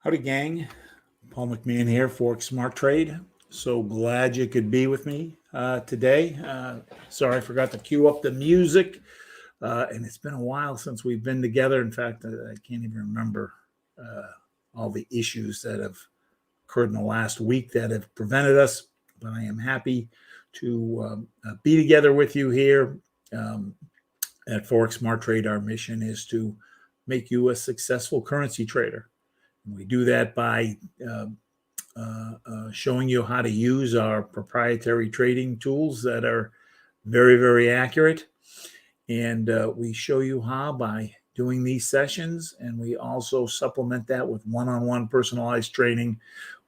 Howdy, gang. Paul McMann here, Forex Smart Trade. So glad you could be with me today. Sorry, I forgot to cue up the music. And it's been a while since we've been together. In fact, I can't even remember all the issues that have occurred in the last week that have prevented us. But I am happy to be together with you here at Forex Smart Trade. Our mission is to make you a successful currency trader. And we do that by showing you how to use our proprietary trading tools that are very, very accurate. And we show you how by doing these sessions. And we also supplement that with one-on-one personalized training,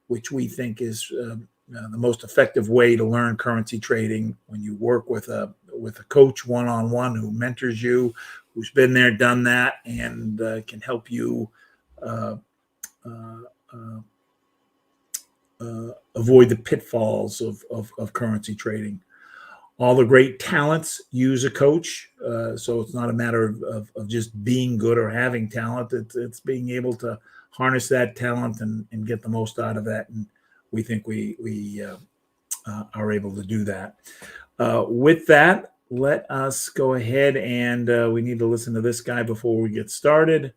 which we think is the most effective way to learn currency trading when you work with a coach one-on-one who mentors you, who's been there, done that, and can help you avoid the pitfalls of currency trading. All the great talents use a coach, so it's not a matter of just being good or having talent. It's being able to harness that talent and get the most out of that, and we think we are able to do that. With that, let us go ahead and we need to listen to this guy before we get started.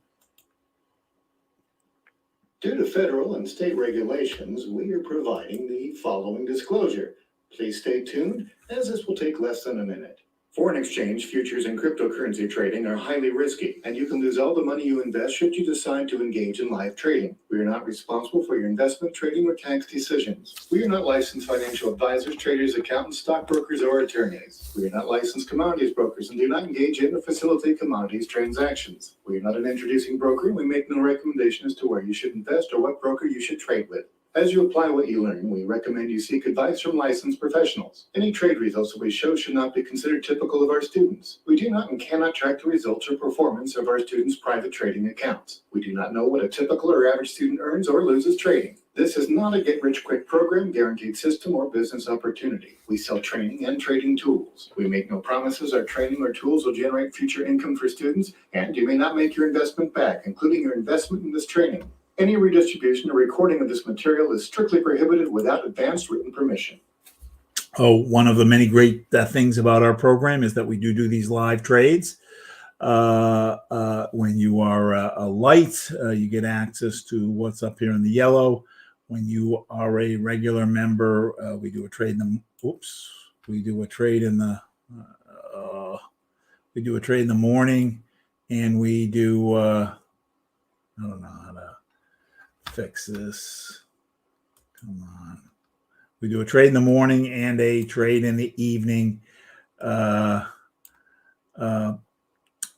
Due to federal and state regulations, we are providing the following disclosure. Please stay tuned, as this will take less than a minute. Foreign exchange, futures, and cryptocurrency trading are highly risky, and you can lose all the money you invest should you decide to engage in live trading. We are not responsible for your investment, trading, or tax decisions. We are not licensed financial advisors, traders, accountants, stockbrokers, or attorneys. We are not licensed commodities brokers and do not engage in or facilitate commodities transactions. We are not an introducing broker, and we make no recommendation as to where you should invest or what broker you should trade with. As you apply what you learn, we recommend you seek advice from licensed professionals. Any trade results that we show should not be considered typical of our students. We do not and cannot track the results or performance of our students' private trading accounts. We do not know what a typical or average student earns or loses trading. This is not a get-rich-quick program, guaranteed system, or business opportunity. We sell training and trading tools. We make no promises our training or tools will generate future income for students, and you may not make your investment back, including your investment in this training. Any redistribution or recording of this material is strictly prohibited without advanced written permission. One of the many great things about our program is that we do these live trades. When you are a light, you get access to what's up here in the yellow. When you are a regular member, we do a trade in the. We do a trade in the. We do a trade in the morning, and we do. I don't know how to fix this. Come on. We do a trade in the morning and a trade in the evening,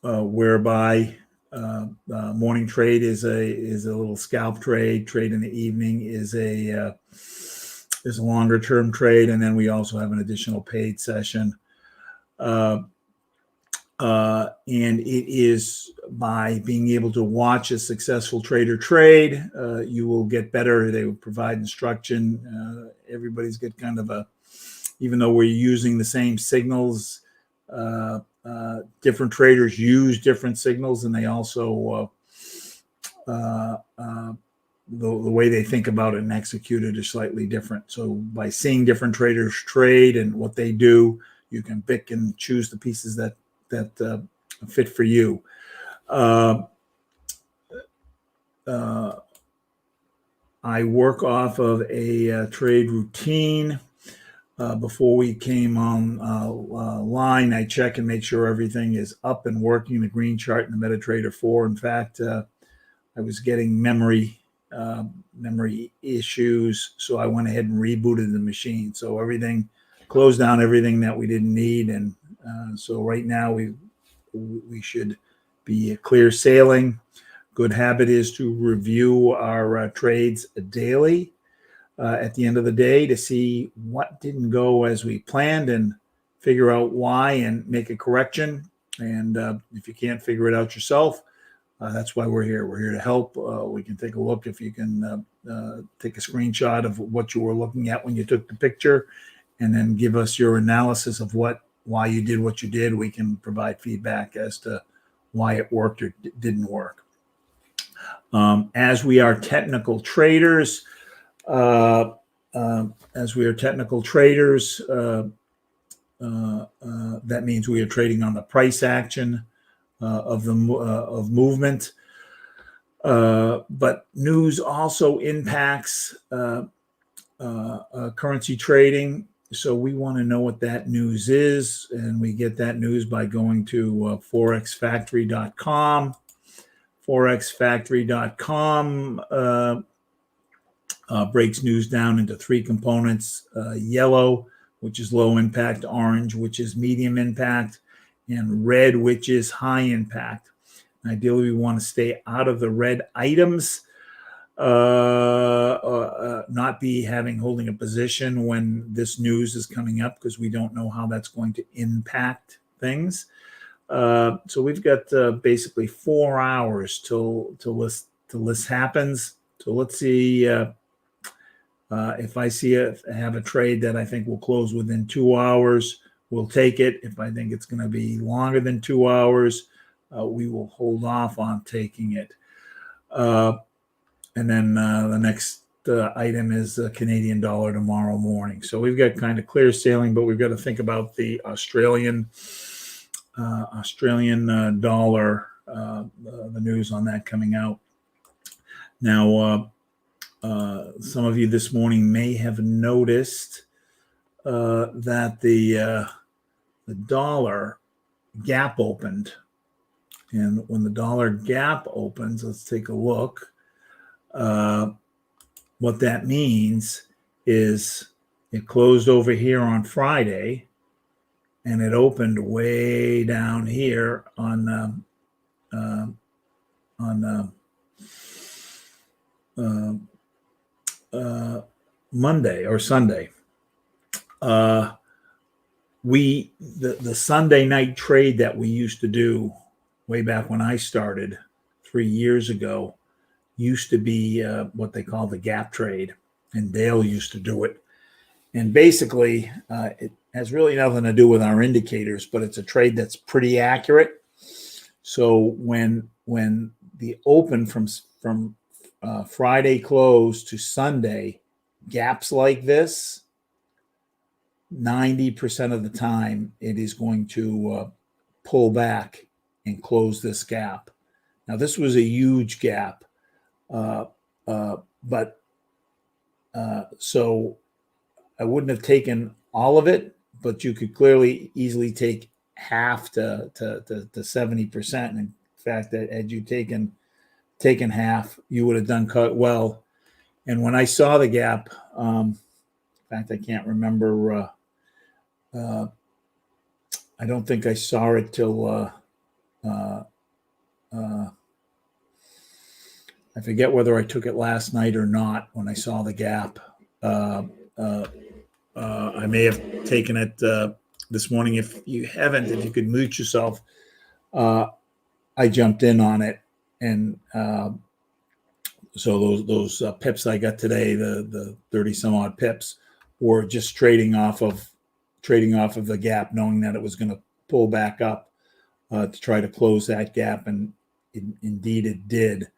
whereby morning trade is a little scalp trade. Trade in the evening is a longer term trade, and then we also have an additional paid session. And it is by being able to watch a successful trader trade, you will get better. They will provide instruction. Everybody's got kind of even though we're using the same signals, different traders use different signals, and they also, the way they think about it and execute it is slightly different. So by seeing different traders trade and what they do, you can pick and choose the pieces that fit for you. I work off of a trade routine. Before we came on line, I check and make sure everything is up and working, the green chart and the MetaTrader 4. In fact, I was getting memory issues, so I went ahead and rebooted the machine. So everything, closed down everything that we didn't need, and so right now we should be clear sailing. Good habit is to review our trades daily at the end of the day to see what didn't go as we planned and figure out why and make a correction. And if you can't figure it out yourself, that's why we're here. We're here to help. We can take a look. If you can take a screenshot of what you were looking at when you took the picture, and then give us your analysis of why you did what you did. We can provide feedback as to why it worked or didn't work. As we are technical traders, that means we are trading on the price action of movement. But news also impacts currency trading. So we want to know what that news is, and we get that news by going to forexfactory.com. Forexfactory.com breaks news down into three components: yellow, which is low impact; orange, which is medium impact; and red, which is high impact. Ideally, we want to stay out of the red items. Not be holding a position when this news is coming up, because we don't know how that's going to impact things. So we've got basically 4 hours till this happens. So let's see if I have a trade that I think will close within 2 hours, we'll take it. If I think it's going to be longer than 2 hours, we will hold off on taking it. And then the next item is Canadian dollar tomorrow morning. So we've got kind of clear sailing, but we've got to think about the Australian dollar, the news on that coming out. Now, some of you this morning may have noticed that the dollar gap opened. And when the dollar gap opens, let's take a look. What that means is it closed over here on Friday, and it opened way down here on Monday or Sunday. The Sunday night trade that we used to do way back when I started 3 years ago used to be what they call the gap trade, and Dale used to do it. And basically, it has really nothing to do with our indicators, but it's a trade that's pretty accurate. So when the open from Friday close to Sunday gaps like this, 90% of the time it is going to pull back and close this gap. Now, this was a huge gap. So I wouldn't have taken all of it, but you could easily take half to 70%. In fact, that had you taken half, you would have done quite well. And when I saw the gap, in fact, I can't remember. I don't think I saw it till I forget whether I took it last night or not when I saw the gap. I may have taken it this morning. If you haven't, if you could mute yourself, I jumped in on it. And so those pips I got today, the 30 some odd pips, were just trading off of the gap, knowing that it was going to pull back up to try to close that gap. And indeed it did.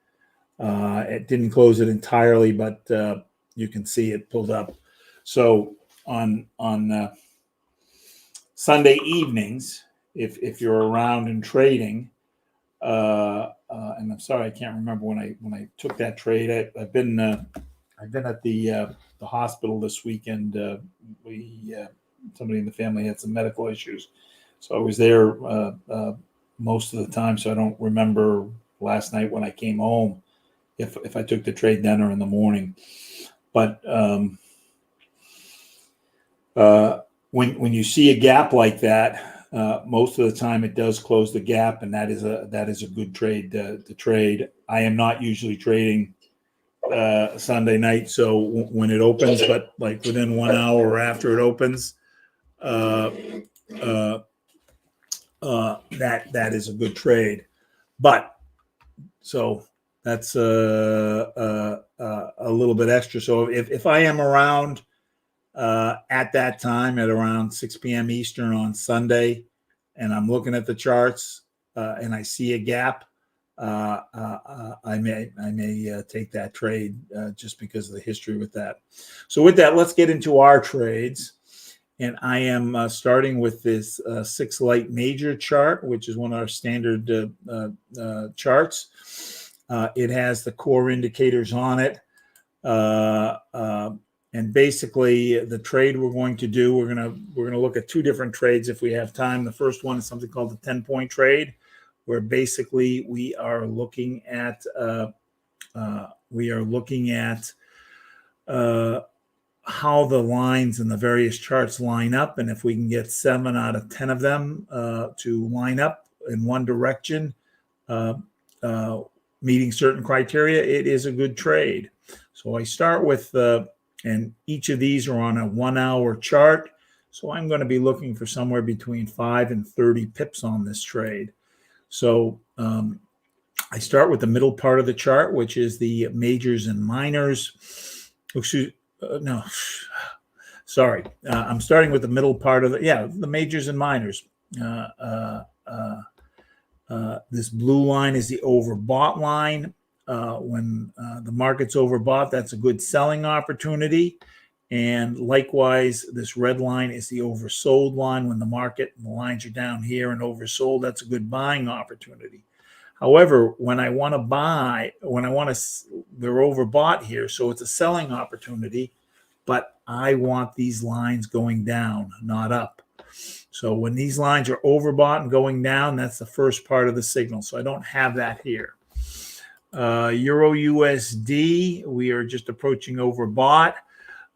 It didn't close it entirely, but you can see it pulled up. So on Sunday evenings, if you're around and trading, and I'm sorry I can't remember when I took that trade. I've been at the hospital this weekend. Somebody in the family had some medical issues, so I was there most of the time. So I don't remember last night when I came home if I took the trade then or in the morning. But when you see a gap like that, most of the time it does close the gap, and that is a good trade to trade. I am not usually trading Sunday night, so when it opens, but like within 1 hour or after it opens, that is a good trade. But so that's a little bit extra. So if I am around at that time at around 6 p.m. Eastern on Sunday, and I'm looking at the charts and I see a gap, I may take that trade just because of the history with that. So with that, let's get into our trades. And I am starting with this 6 light major chart, which is one of our standard charts. It has the core indicators on it. And basically the trade we're going to do, we're going to look at 2 different trades if we have time. The first one is something called the 10-point trade, where basically we are looking at how the lines in the various charts line up, and if we can get 7 out of 10 of them to line up in one direction, meeting certain criteria, it is a good trade. So I start with and each of these are on a 1-hour chart. So I'm going to be looking for somewhere between 5 and 30 pips on this trade. So I start with the middle part of the chart, which is the majors and minors. I'm starting with the middle part of the majors and minors. This blue line is the overbought line. When the market's overbought, that's a good selling opportunity. And likewise, this red line is the oversold line. When the lines are down here and oversold, that's a good buying opportunity. However, when I want to buy, they're overbought here, so it's a selling opportunity, but I want these lines going down, not up. So when these lines are overbought and going down, that's the first part of the signal. So I don't have that here. Euro USD, we are just approaching overbought,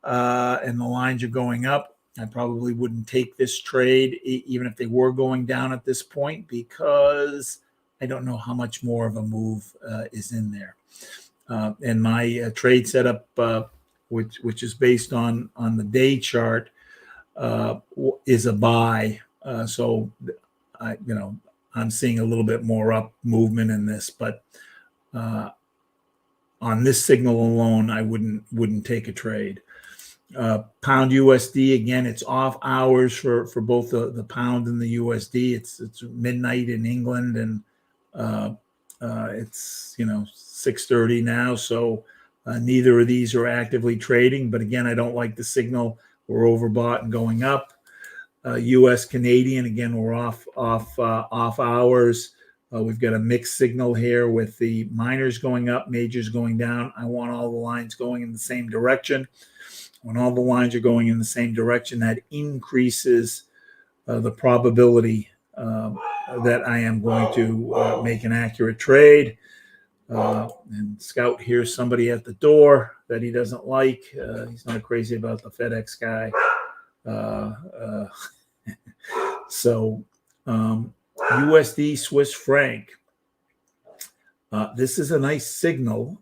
and the lines are going up. I probably wouldn't take this trade even if they were going down at this point, because I don't know how much more of a move is in there. And my trade setup, which is based on the day chart, is a buy. So I'm seeing a little bit more up movement in this, but on this signal alone, I wouldn't take a trade. Pound USD, again, it's off hours for both the pound and the USD. It's midnight in England, and it's 6:30 now, so neither of these are actively trading. But again, I don't like the signal. We're overbought and going up. US Canadian, again, we're off hours. We've got a mixed signal here with the minors going up, majors going down. I want all the lines going in the same direction. When all the lines are going in the same direction, that increases the probability that I am going to make an accurate trade. And Scout hears somebody at the door that he doesn't like. He's not crazy about the FedEx guy. So USD Swiss Franc. This is a nice signal.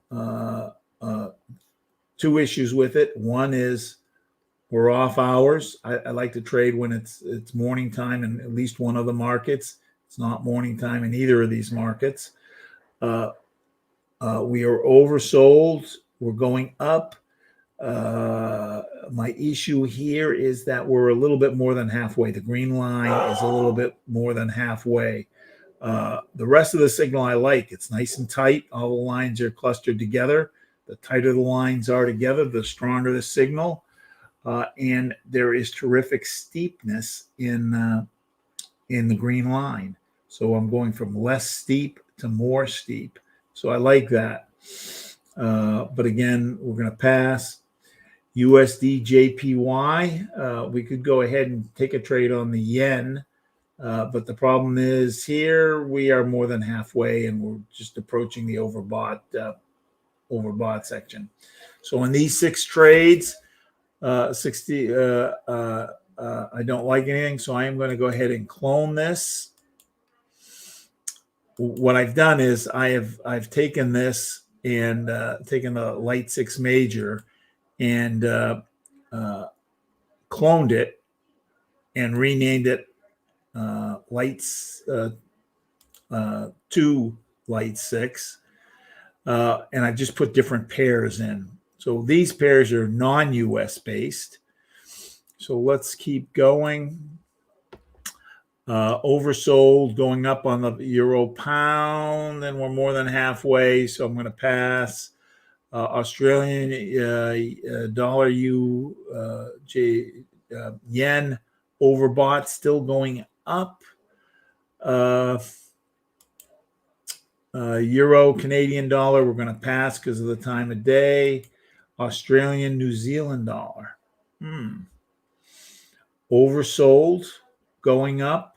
2 issues with it. One is we're off hours. I like to trade when it's morning time in at least one of the markets. It's not morning time in either of these markets. We are oversold. We're going up. My issue here is that we're a little bit more than halfway. The green line is a little bit more than halfway. The rest of the signal I like. It's nice and tight. All the lines are clustered together. The tighter the lines are together, the stronger the signal. And there is terrific steepness in the green line. So I'm going from less steep to more steep. So I like that. But again, we're going to pass. USD JPY, we could go ahead and take a trade on the yen. But the problem is here we are more than halfway, and we're just approaching the overbought section. So in these 6 trades, 60, I don't like anything. So I am going to go ahead and clone this. What I've done is I've taken this and taken the light 6 major and cloned it and renamed it lights 2 light 6. And I just put different pairs in. So these pairs are non-US based. So let's keep going. Oversold going up on the euro pound, and we're more than halfway, so I'm going to pass. Australian dollar yen overbought, still going up. Euro Canadian dollar, we're going to pass because of the time of day. Australian New Zealand dollar. Oversold, going up.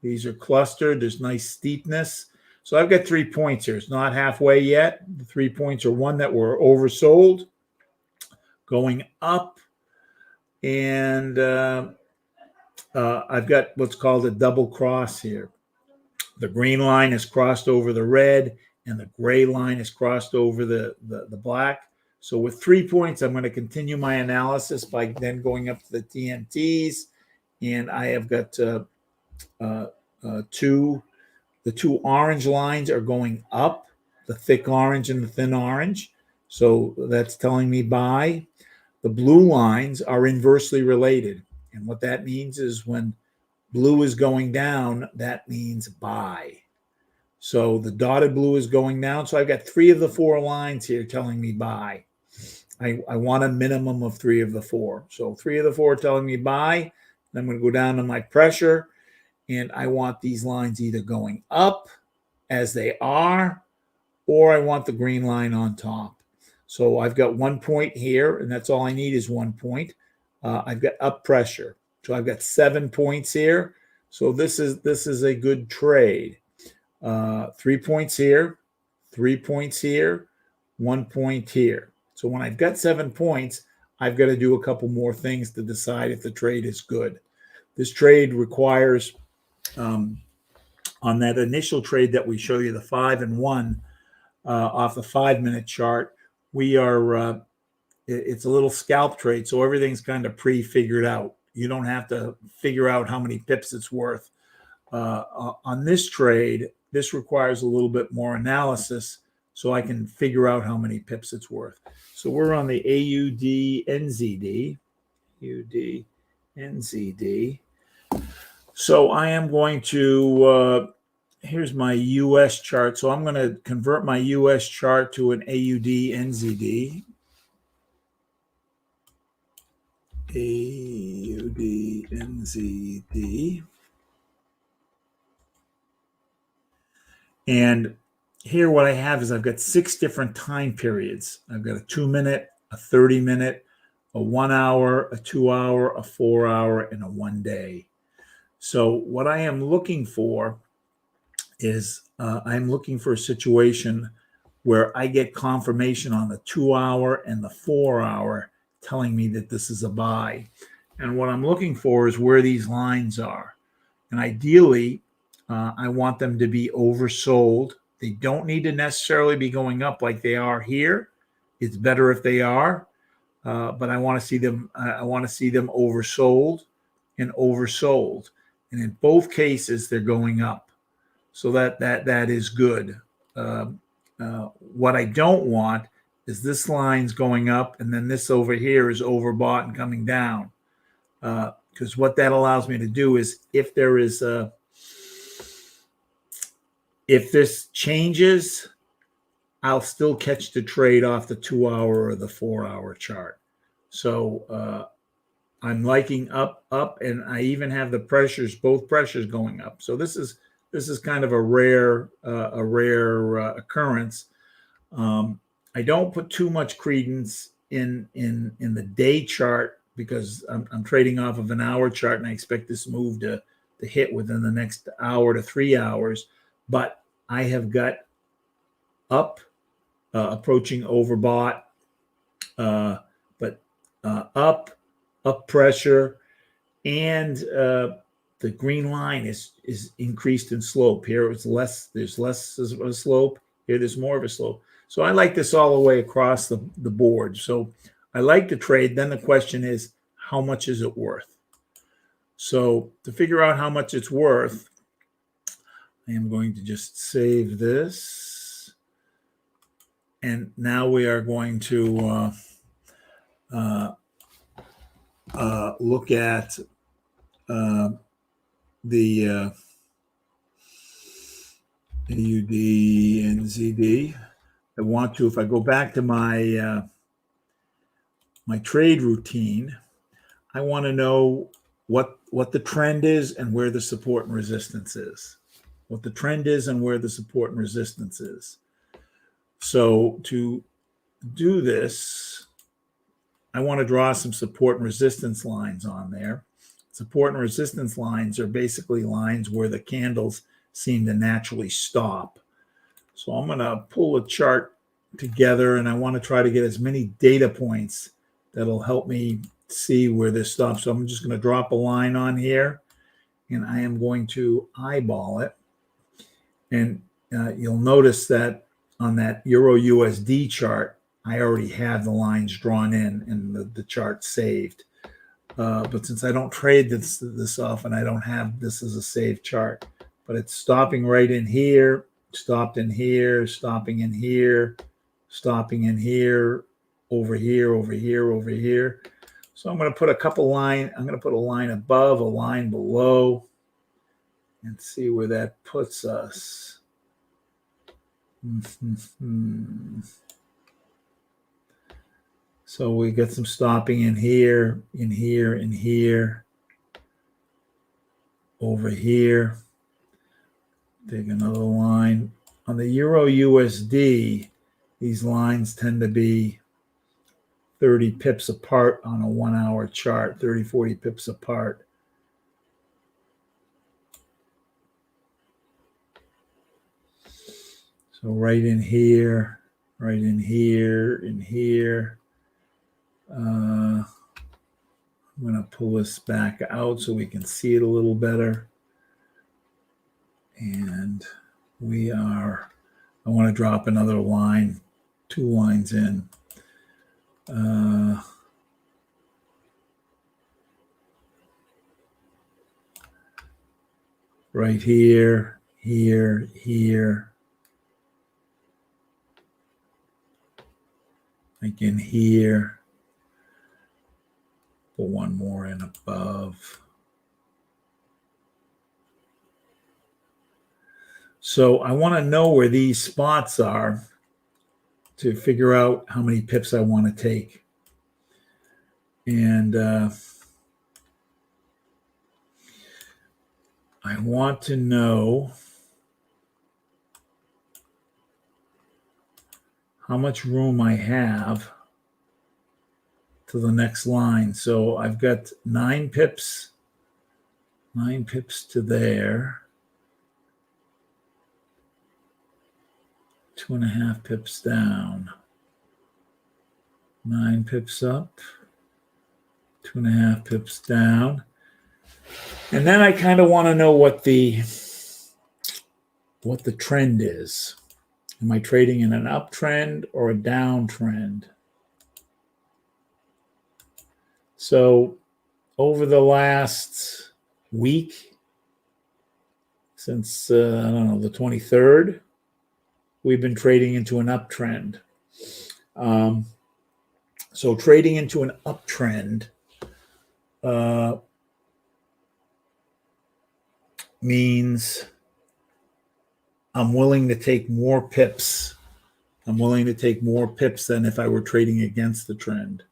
These are clustered. There's nice steepness. So I've got 3 points here. It's not halfway yet. The 3 points are one that were oversold, going up. And I've got what's called a double cross here. The green line is crossed over the red, and the gray line is crossed over the black. So with 3 points, I'm going to continue my analysis by then going up to the TMTs. And I have got the two orange lines are going up, the thick orange and the thin orange. So that's telling me buy. The blue lines are inversely related. And what that means is when blue is going down, that means buy. So the dotted blue is going down. So I've got 3 of the 4 lines here telling me buy. I want a minimum of 3 of the 4. So 3 of the 4 telling me buy. Then I'm going to go down to my pressure. And I want these lines either going up as they are, or I want the green line on top. So I've got 1 point here, and that's all I need is 1 point. I've got up pressure. So I've got 7 points here. So this is a good trade. 3 points here, 3 points here, 1 point here. So when I've got 7 points, I've got to do a couple more things to decide if the trade is good. This trade requires, on that initial trade that we show you, the 5 and 1 off the 5-minute chart, we are, it's a little scalp trade. So everything's kind of pre-figured out. You don't have to figure out how many pips it's worth. On this trade, this requires a little bit more analysis so I can figure out how many pips it's worth. So we're on the AUD NZD. AUD NZD. So I am going to, here's my US chart. So I'm going to convert my US chart to an AUD NZD. AUD NZD. And here what I have is I've got 6 different time periods. I've got a 2-minute, a 30-minute, a 1 hour, a 2 hour, a 4 hour, and a 1 day. So what I am looking for is I'm looking for a situation where I get confirmation on the 2 hour and the 4 hour telling me that this is a buy. And what I'm looking for is where these lines are. And ideally, I want them to be oversold. They don't need to necessarily be going up like they are here. It's better if they are, but I want to see them. I want to see them oversold and oversold, and in both cases they're going up. So that is good. What I don't want is this line's going up and then this over here is overbought and coming down. Because what that allows me to do is if this changes, I'll still catch the trade off the 2 hour or the 4 hour chart. So I'm liking up, and I even have the pressures, both pressures going up. So this is kind of a rare occurrence. I don't put too much credence in the day chart because I'm trading off of an hour chart, and I expect this move to hit within the next hour to 3 hours. But I have got up, approaching overbought, but up pressure, and the green line is increased in slope. Here it's less. There's less of a slope. Here there's more of a slope. So I like this all the way across the board. So I like the trade. Then the question is, how much is it worth? So to figure out how much it's worth, I am going to just save this. And now we are going to look at the AUD and ZD. I want to, if I go back to my my trade routine, I want to know what the trend is and where the support and resistance is. What the trend is and where the support and resistance is. So to do this, I want to draw some support and resistance lines on there. Support and resistance lines are basically lines where the candles seem to naturally stop. So I'm going to pull a chart together, and I want to try to get as many data points that'll help me see where this stops. So I'm just going to drop a line on here, and I am going to eyeball it. And you'll notice that on that Euro USD chart, I already have the lines drawn in and the chart saved. But since I don't trade this often, I don't have this as a saved chart. But it's stopping right in here, stopped in here, stopping in here, stopping in here, over here, over here, over here. So I'm going to put a couple line. I'm going to put a line above, a line below, and see where that puts us. So we got some stopping in here, in here, in here, over here. Take another line. On the Euro USD, these lines tend to be 30 pips apart on a 1 hour chart, 30, 40 pips apart. So right in here, right in here, in here. I'm going to pull this back out so we can see it a little better. And I want to drop another line, 2 lines in. Right here, here, here. Again here. Put one more in above. So I want to know where these spots are to figure out how many pips I want to take. And I want to know how much room I have to the next line. So I've got 9 pips to there. 2.5 pips down. 9 pips up. 2.5 pips down. And then I kind of want to know what the trend is. Am I trading in an uptrend or a downtrend? So over the last week, since, I don't know, the 23rd, we've been trading into an uptrend. So trading into an uptrend means I'm willing to take more pips. I'm willing to take more pips than if I were trading against the trend.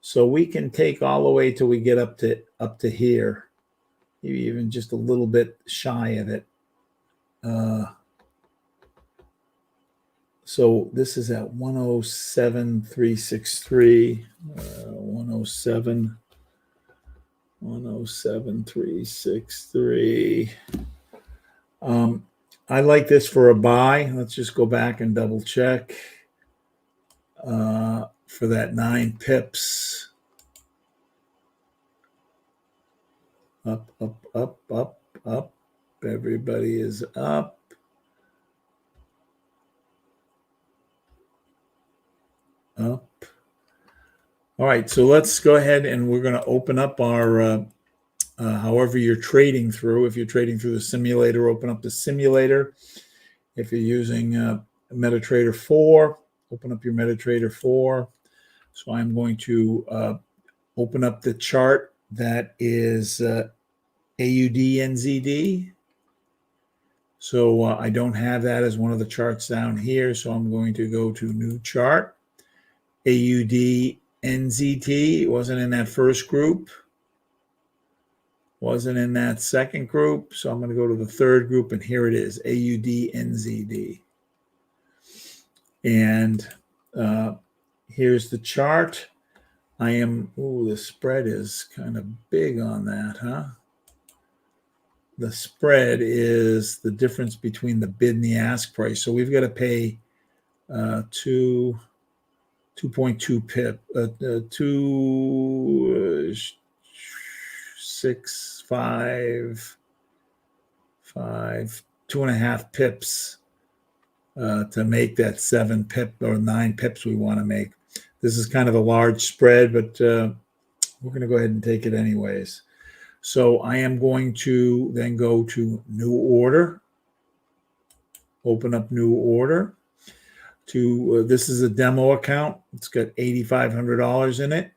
So we can take all the way till we get up to here, maybe even just a little bit shy of it. So this is at 107,363, 107,363. I like this for a buy. Let's just go back and double check for that 9 pips. Up, up, up, up, up. Everybody is up. Up. All right, so let's go ahead and we're going to open up our, however you're trading through. If you're trading through the simulator, open up the simulator. If you're using MetaTrader 4, open up your MetaTrader 4. So I'm going to open up the chart that is AUD NZD. So I don't have that as one of the charts down here. So I'm going to go to new chart. AUD NZT. It wasn't in that first group. Wasn't in that second group. So I'm going to go to the third group, and here it is, AUD NZD. And here's the chart. The spread is kind of big on that, huh? The spread is the difference between the bid and the ask price. So we've got to pay 2.2 pip, 2.5 pips to make that 7 pip or 9 pips we want to make. This is kind of a large spread, but we're going to go ahead and take it anyways. So I am going to then go to new order, open up new order. This is a demo account. It's got $8,500 in it.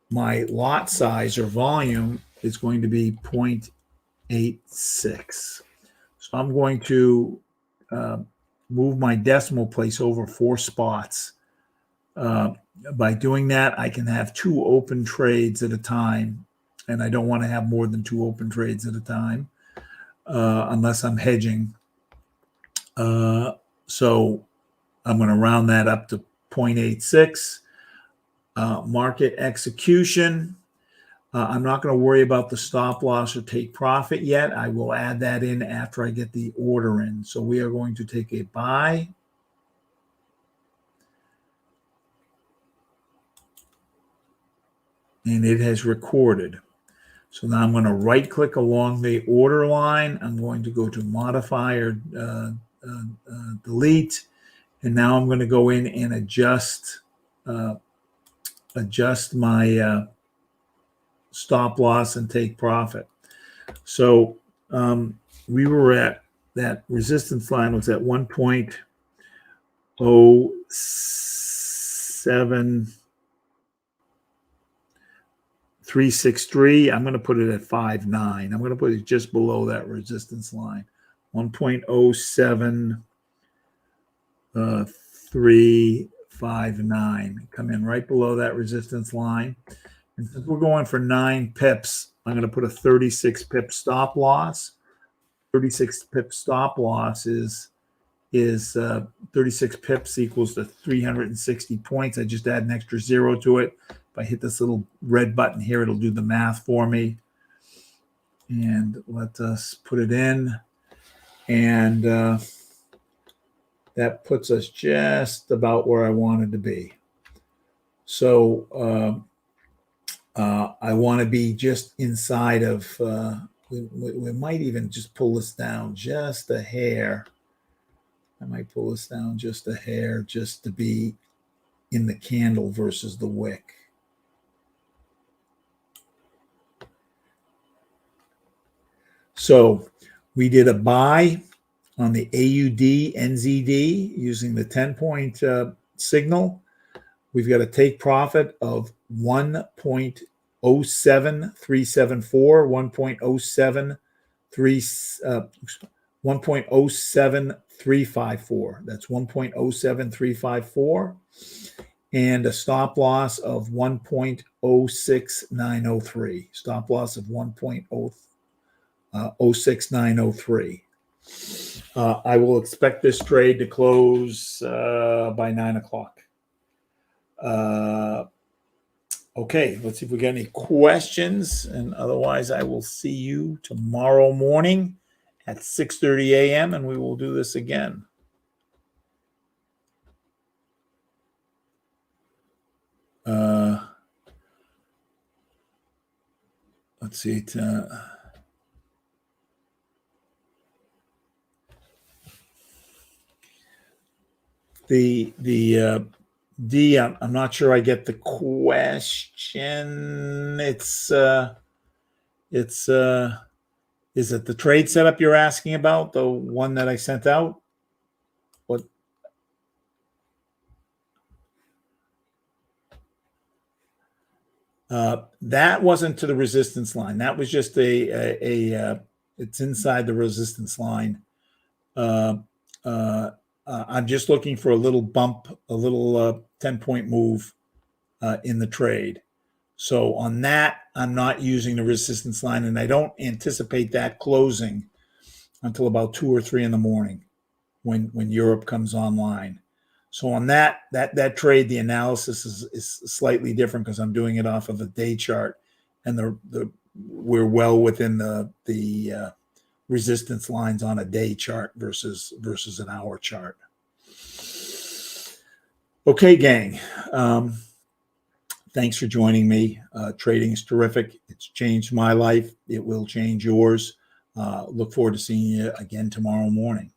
My lot size or volume is going to be 0.86. So I'm going to move my decimal place over 4 spots. By doing that, I can have 2 open trades at a time, and I don't want to have more than 2 open trades at a time unless I'm hedging. So I'm going to round that up to 0.86. Market execution. I'm not going to worry about the stop loss or take profit yet. I will add that in after I get the order in. So we are going to take a buy. And it has recorded. So now I'm going to right click along the order line. I'm going to go to modify or delete. And now I'm going to go in and adjust my stop loss and take profit. So we were at that resistance line was at 1.07363. I'm going to put it at 5.9. I'm going to put it just below that resistance line. 1.07359. Come in right below that resistance line. And since we're going for 9 pips, I'm going to put a 36 pip stop loss. 36 pip stop loss is 36 pips equals to 360 points. I just add an extra 0 to it. If I hit this little red button here, it'll do the math for me. And let us put it in. And that puts us just about where I wanted to be. So I want to be just inside of, we might even just pull this down just a hair. I might pull this down just a hair just to be in the candle versus the wick. So we did a buy on the AUD NZD using the 10-point signal. We've got a take profit of 1.07374, 1.07354. That's 1.07354. And a stop loss of 1.06903. Stop loss of 1.06903. I will expect this trade to close by 9 o'clock. Okay, let's see if we got any questions. And otherwise, I will see you tomorrow morning at 6:30 a.m. and we will do this again. Let's see. The D, I'm not sure I get the question. Is it the trade setup you're asking about, the one that I sent out? What? That wasn't to the resistance line. That was just it's inside the resistance line. I'm just looking for a little bump, a little 10-point move in the trade. So on that, I'm not using the resistance line, and I don't anticipate that closing until about 2 or 3 in the morning when Europe comes online. So on that trade, the analysis is slightly different because I'm doing it off of a day chart, and we're well within the resistance lines on a day chart versus an hour chart. Okay, gang. Thanks for joining me. Trading is terrific. It's changed my life. It will change yours. Look forward to seeing you again tomorrow morning.